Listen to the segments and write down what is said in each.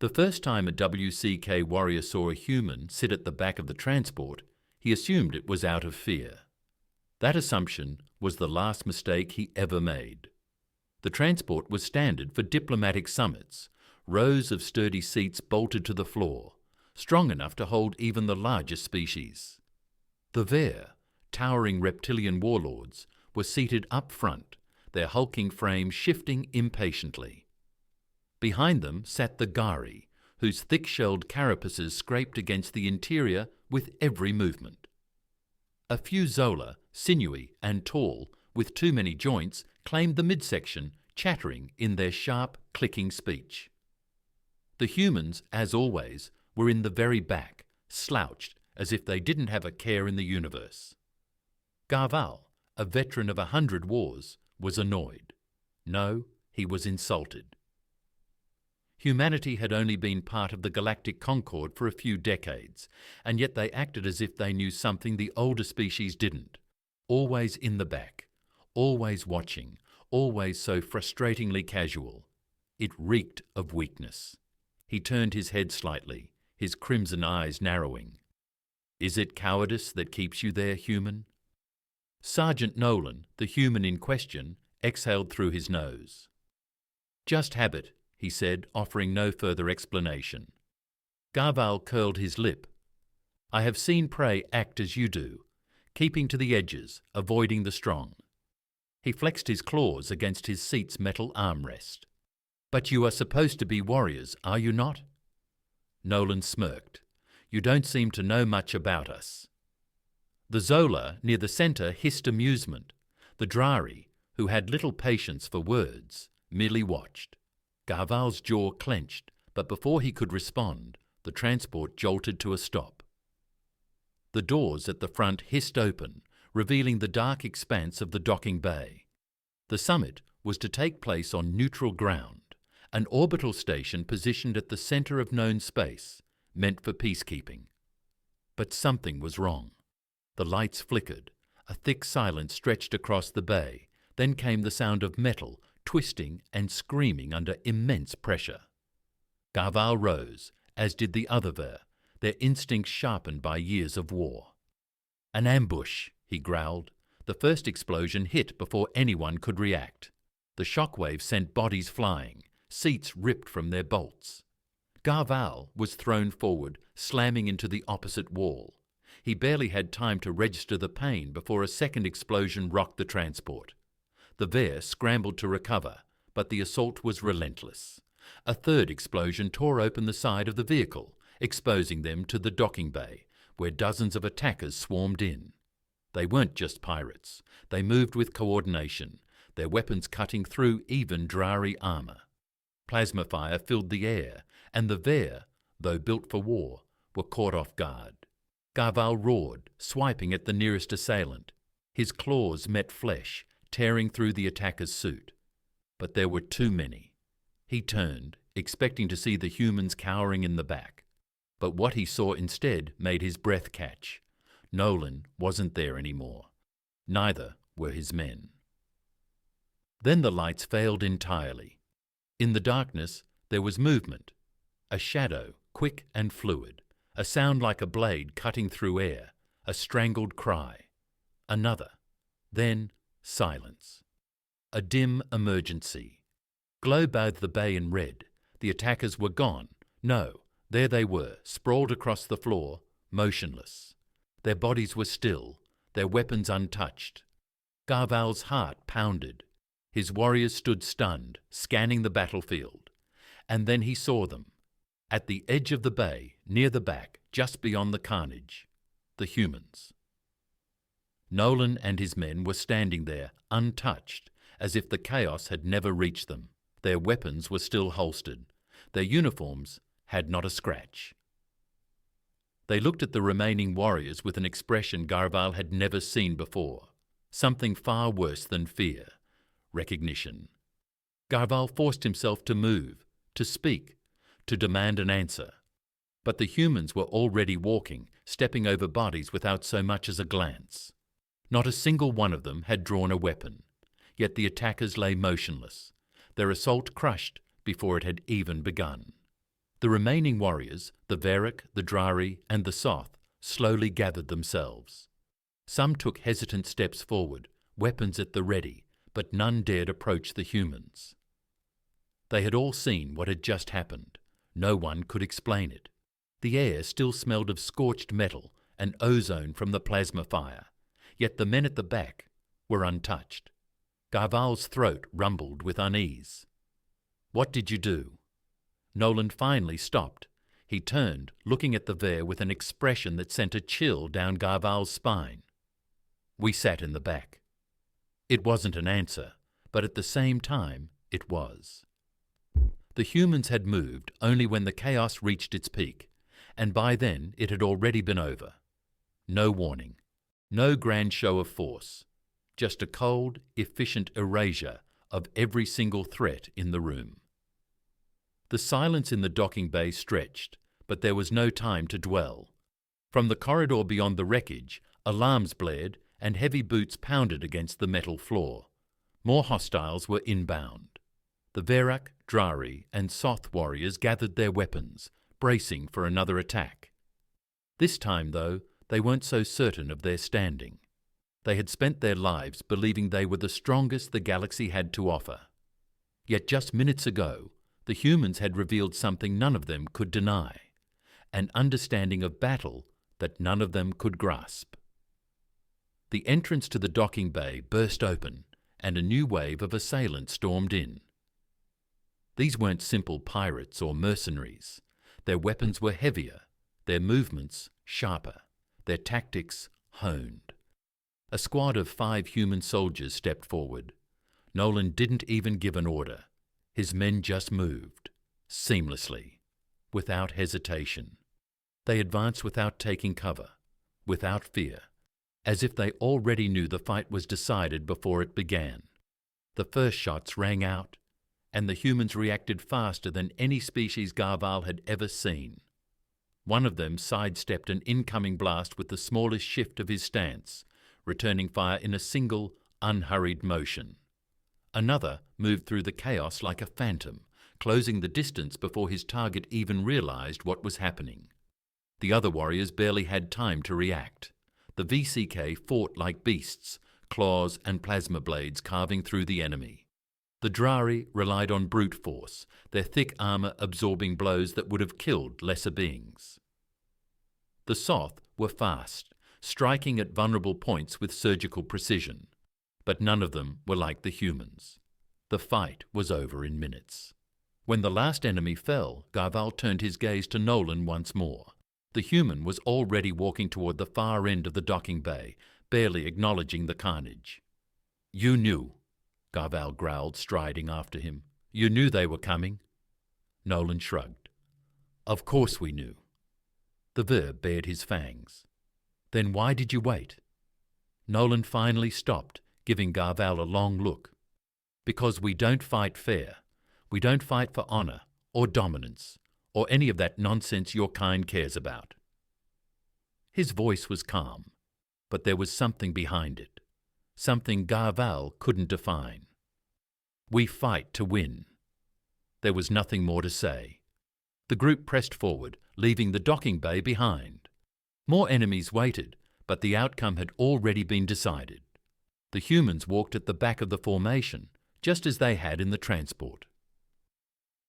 The first time a WCK warrior saw a human sit at the back of the transport, he assumed it was out of fear. That assumption was the last mistake he ever made. The transport was standard for diplomatic summits, rows of sturdy seats bolted to the floor, strong enough to hold even the largest species. The Ver, towering reptilian warlords, were seated up front, their hulking frames shifting impatiently. Behind them sat the Gari, whose thick-shelled carapaces scraped against the interior with every movement. A few Zola, sinewy and tall, with too many joints, claimed the midsection, chattering in their sharp, clicking speech. The humans, as always, were in the very back, slouched as if they didn't have a care in the universe. Garval, a veteran of 100 wars, was annoyed. No, he was insulted. Humanity had only been part of the galactic concord for a few decades, and yet they acted as if they knew something the older species didn't. Always in the back, always watching, always so frustratingly casual. It reeked of weakness. He turned his head slightly, his crimson eyes narrowing. Is it cowardice that keeps you there, human? Sergeant Nolan, the human in question, exhaled through his nose. Just habit, he said, offering no further explanation. Garval curled his lip. I have seen prey act as you do, keeping to the edges, avoiding the strong. He flexed his claws against his seat's metal armrest. But you are supposed to be warriors, are you not? Nolan smirked. You don't seem to know much about us. The Zola near the centre hissed amusement. The Drari, who had little patience for words, merely watched. Garval's jaw clenched, but before he could respond, the transport jolted to a stop. The doors at the front hissed open, revealing the dark expanse of the docking bay. The summit was to take place on neutral ground, an orbital station positioned at the centre of known space, meant for peacekeeping. But something was wrong. The lights flickered, a thick silence stretched across the bay, then came the sound of metal twisting and screaming under immense pressure. Garval rose, as did the other Ver, their instincts sharpened by years of war. An ambush, he growled. The first explosion hit before anyone could react. The shockwave sent bodies flying, seats ripped from their bolts. Garval was thrown forward, slamming into the opposite wall. He barely had time to register the pain before a second explosion rocked the transport. The Ver scrambled to recover, but the assault was relentless. A third explosion tore open the side of the vehicle, exposing them to the docking bay, where dozens of attackers swarmed in. They weren't just pirates. They moved with coordination, their weapons cutting through even Drari armour. Plasma fire filled the air, and the Ver, though built for war, were caught off guard. Garval roared, swiping at the nearest assailant. His claws met flesh, tearing through the attacker's suit. But there were too many. He turned, expecting to see the humans cowering in the back. But what he saw instead made his breath catch. Nolan wasn't there anymore. Neither were his men. Then the lights failed entirely. In the darkness, there was movement. A shadow, quick and fluid. A sound like a blade cutting through air. A strangled cry. Another. Then silence. A dim emergency. Glow bathed the bay in red. The attackers were gone. No, there they were, sprawled across the floor, motionless. Their bodies were still, their weapons untouched. Garval's heart pounded. His warriors stood stunned, scanning the battlefield. And then he saw them. At the edge of the bay, near the back, just beyond the carnage. The humans. Nolan and his men were standing there, untouched, as if the chaos had never reached them. Their weapons were still holstered. Their uniforms had not a scratch. They looked at the remaining warriors with an expression Garval had never seen before. Something far worse than fear. Recognition. Garval forced himself to move, to speak, to demand an answer. But the humans were already walking, stepping over bodies without so much as a glance. Not a single one of them had drawn a weapon, yet the attackers lay motionless, their assault crushed before it had even begun. The remaining warriors, the Varrock, the Drari, and the Soth, slowly gathered themselves. Some took hesitant steps forward, weapons at the ready, but none dared approach the humans. They had all seen what had just happened. No one could explain it. The air still smelled of scorched metal and ozone from the plasma fire, yet the men at the back were untouched. Garval's throat rumbled with unease. "What did you do?" Nolan finally stopped. He turned, looking at the Ver with an expression that sent a chill down Garval's spine. "We sat in the back." It wasn't an answer, but at the same time, it was. The humans had moved only when the chaos reached its peak, and by then it had already been over. No warning, no grand show of force, just a cold, efficient erasure of every single threat in the room. The silence in the docking bay stretched, but there was no time to dwell. From the corridor beyond the wreckage, alarms blared and heavy boots pounded against the metal floor. More hostiles were inbound. The Varrock, Drari, and Soth warriors gathered their weapons, bracing for another attack. This time, though, they weren't so certain of their standing. They had spent their lives believing they were the strongest the galaxy had to offer. Yet just minutes ago, the humans had revealed something none of them could deny, an understanding of battle that none of them could grasp. The entrance to the docking bay burst open, and a new wave of assailants stormed in. These weren't simple pirates or mercenaries. Their weapons were heavier, their movements sharper, their tactics honed. A squad of 5 human soldiers stepped forward. Nolan didn't even give an order. His men just moved, seamlessly, without hesitation. They advanced without taking cover, without fear, as if they already knew the fight was decided before it began. The first shots rang out, and the humans reacted faster than any species Garval had ever seen. One of them sidestepped an incoming blast with the smallest shift of his stance, returning fire in a single, unhurried motion. Another moved through the chaos like a phantom, closing the distance before his target even realized what was happening. The other warriors barely had time to react. The VCK fought like beasts, claws and plasma blades carving through the enemy. The Drari relied on brute force, their thick armor absorbing blows that would have killed lesser beings. The Soth were fast, striking at vulnerable points with surgical precision, but none of them were like the humans. The fight was over in minutes. When the last enemy fell, Garval turned his gaze to Nolan once more. The human was already walking toward the far end of the docking bay, barely acknowledging the carnage. "You knew," Garval growled, striding after him. "You knew they were coming." Nolan shrugged. "Of course we knew." The Ver bared his fangs. "Then why did you wait?" Nolan finally stopped, giving Garval a long look. "Because we don't fight fair. We don't fight for honor, or dominance, or any of that nonsense your kind cares about." His voice was calm, but there was something behind it. Something Garval couldn't define. "We fight to win." There was nothing more to say. The group pressed forward, leaving the docking bay behind. More enemies waited, but the outcome had already been decided. The humans walked at the back of the formation, just as they had in the transport.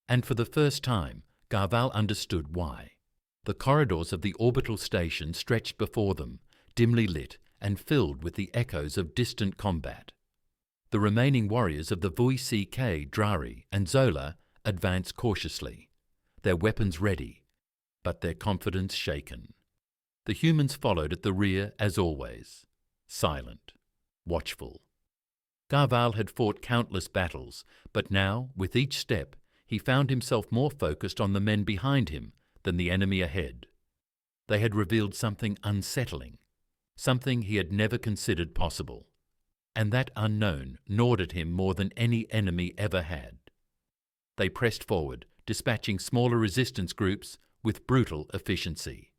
And for the first time, Garval understood why. The corridors of the orbital station stretched before them, dimly lit and filled with the echoes of distant combat. The remaining warriors of the VCK, Drari, and Zola advanced cautiously, their weapons ready, but their confidence shaken. The humans followed at the rear as always, silent, watchful. Garval had fought countless battles, but now, with each step, he found himself more focused on the men behind him than the enemy ahead. They had revealed something unsettling, something he had never considered possible, and that unknown gnawed at him more than any enemy ever had. They pressed forward, dispatching smaller resistance groups with brutal efficiency.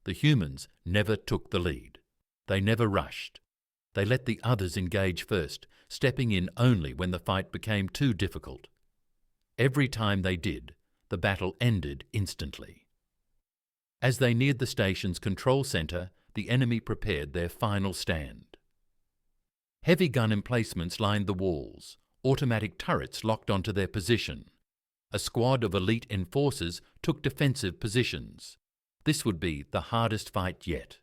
The humans never took the lead. They never rushed. They let the others engage first, stepping in only when the fight became too difficult. Every time they did, the battle ended instantly. As they neared the station's control centre, the enemy prepared their final stand. Heavy gun emplacements lined the walls, automatic turrets locked onto their position. A squad of elite enforcers took defensive positions. This would be the hardest fight yet.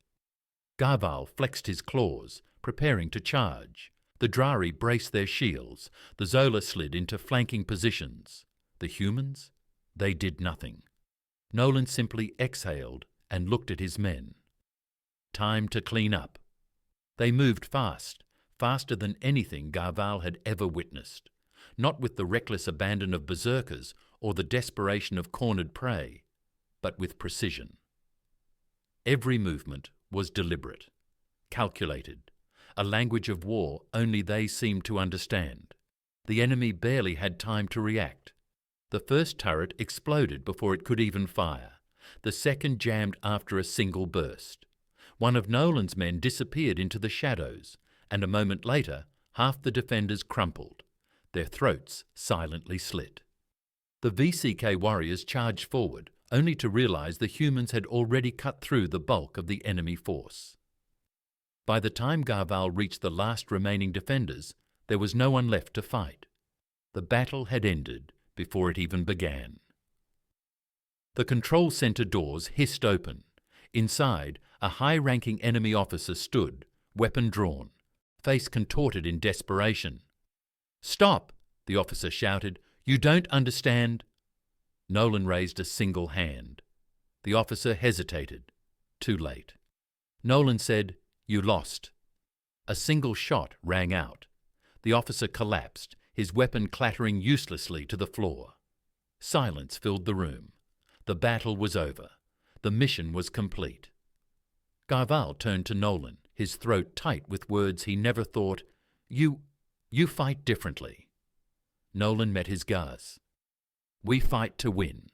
Garval flexed his claws, preparing to charge. The Drari braced their shields. The Zola slid into flanking positions. The humans? They did nothing. Nolan simply exhaled and looked at his men. Time to clean up. They moved fast, faster than anything Garval had ever witnessed. Not with the reckless abandon of berserkers or the desperation of cornered prey, but with precision. Every movement was deliberate, calculated, a language of war only they seemed to understand. The enemy barely had time to react. The first turret exploded before it could even fire. The second jammed after a single burst. One of Nolan's men disappeared into the shadows, and a moment later, half the defenders crumpled, their throats silently slit. The VCK warriors charged forward, only to realize the humans had already cut through the bulk of the enemy force. By the time Garval reached the last remaining defenders, there was no one left to fight. The battle had ended before it even began. The control center doors hissed open. Inside, a high-ranking enemy officer stood, weapon drawn, face contorted in desperation. "Stop!" the officer shouted. "You don't understand." Nolan raised a single hand. The officer hesitated. Too late. Nolan said, "You lost." A single shot rang out. The officer collapsed, his weapon clattering uselessly to the floor. Silence filled the room. The battle was over. The mission was complete. Garval turned to Nolan, his throat tight with words he never thought. You fight differently." Nolan met his gaze. "We fight to win."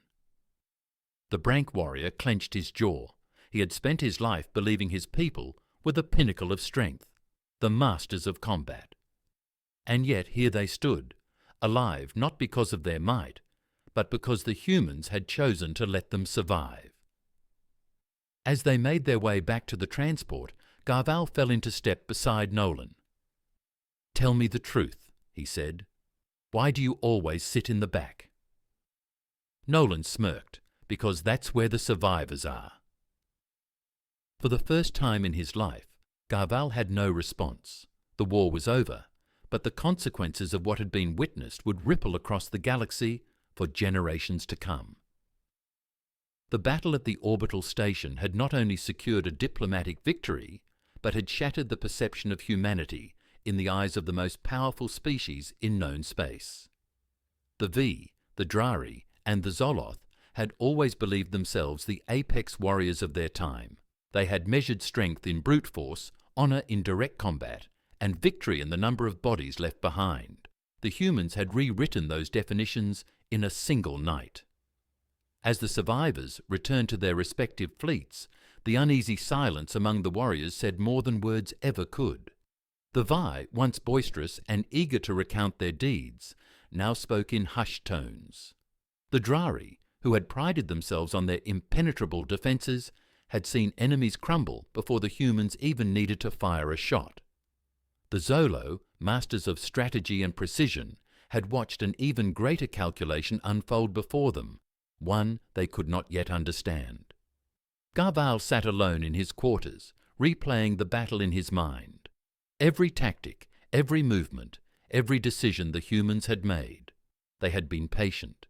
The Brank warrior clenched his jaw. He had spent his life believing his people were the pinnacle of strength, the masters of combat. And yet here they stood, alive not because of their might, but because the humans had chosen to let them survive. As they made their way back to the transport, Garval fell into step beside Nolan. "Tell me the truth," he said. "Why do you always sit in the back?" Nolan smirked, because that's where the survivors are. For the first time in his life, Garval had no response. The war was over, but the consequences of what had been witnessed would ripple across the galaxy for generations to come. The battle at the orbital station had not only secured a diplomatic victory, but had shattered the perception of humanity in the eyes of the most powerful species in known space. The V, the Drari, and the Zoloth had always believed themselves the apex warriors of their time. They had measured strength in brute force, honor in direct combat, and victory in the number of bodies left behind. The humans had rewritten those definitions in a single night. As the survivors returned to their respective fleets, the uneasy silence among the warriors said more than words ever could. The Vi, once boisterous and eager to recount their deeds, now spoke in hushed tones. The Drari, who had prided themselves on their impenetrable defences, had seen enemies crumble before the humans even needed to fire a shot. The Zolo, masters of strategy and precision, had watched an even greater calculation unfold before them, one they could not yet understand. Garval sat alone in his quarters, replaying the battle in his mind. Every tactic, every movement, every decision the humans had made. They had been patient,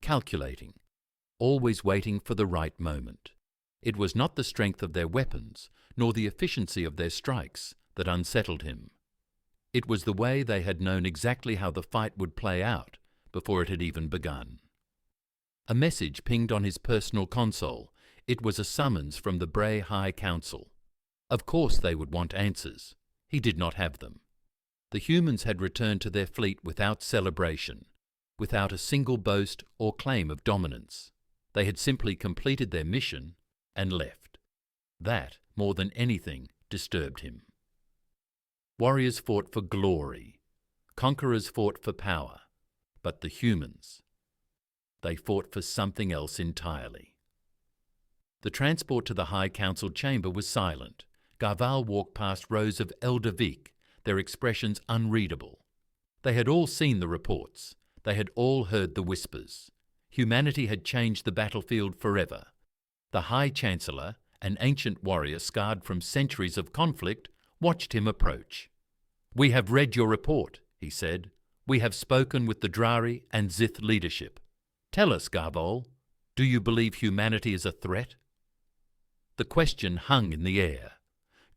calculating, always waiting for the right moment. It was not the strength of their weapons, nor the efficiency of their strikes, that unsettled him. It was the way they had known exactly how the fight would play out before it had even begun. A message pinged on his personal console. It was a summons from the Bray High Council. Of course they would want answers. He did not have them. The humans had returned to their fleet without celebration, without a single boast or claim of dominance. They had simply completed their mission and left. That, more than anything, disturbed him. Warriors fought for glory. Conquerors fought for power. But the humans. They fought for something else entirely. The transport to the High Council chamber was silent. Garval walked past rows of Elder Vic, their expressions unreadable. They had all seen the reports. They had all heard the whispers. Humanity had changed the battlefield forever. The High Chancellor, an ancient warrior scarred from centuries of conflict, watched him approach. "We have read your report," he said. "We have spoken with the Drari and Zith leadership. Tell us, Garval, do you believe humanity is a threat?" The question hung in the air.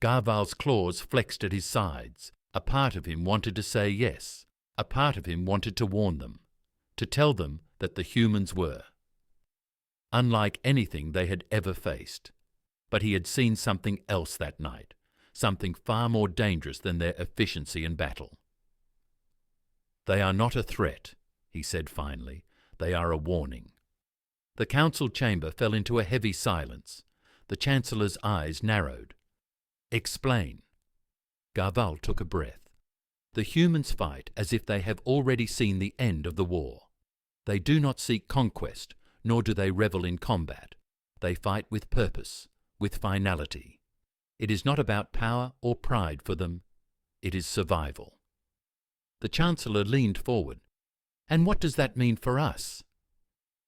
Garval's claws flexed at his sides. A part of him wanted to say yes. A part of him wanted to warn them, to tell them that the humans were unlike anything they had ever faced. But he had seen something else that night, something far more dangerous than their efficiency in battle. "They are not a threat," he said finally. "They are a warning." The council chamber fell into a heavy silence. The Chancellor's eyes narrowed. "Explain." Garval took a breath. "The humans fight as if they have already seen the end of the war. They do not seek conquest, nor do they revel in combat. They fight with purpose, with finality. It is not about power or pride for them. It is survival." The Chancellor leaned forward. "And what does that mean for us?"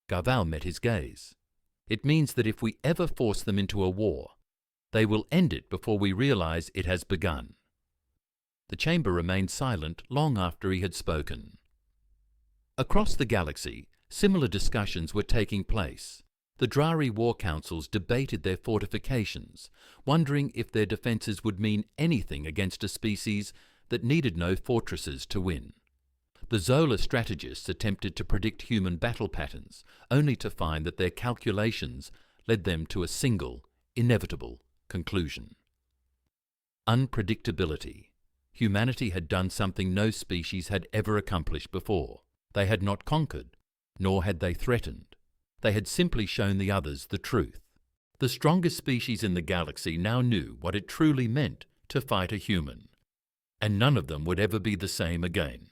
Garval met his gaze. "It means that if we ever force them into a war, they will end it before we realize it has begun." The chamber remained silent long after he had spoken. Across the galaxy, similar discussions were taking place. The Drari war councils debated their fortifications, wondering if their defences would mean anything against a species that needed no fortresses to win. The Zola strategists attempted to predict human battle patterns, only to find that their calculations led them to a single, inevitable conclusion. Unpredictability. Humanity had done something no species had ever accomplished before. They had not conquered, nor had they threatened. They had simply shown the others the truth. The strongest species in the galaxy now knew what it truly meant to fight a human, and none of them would ever be the same again.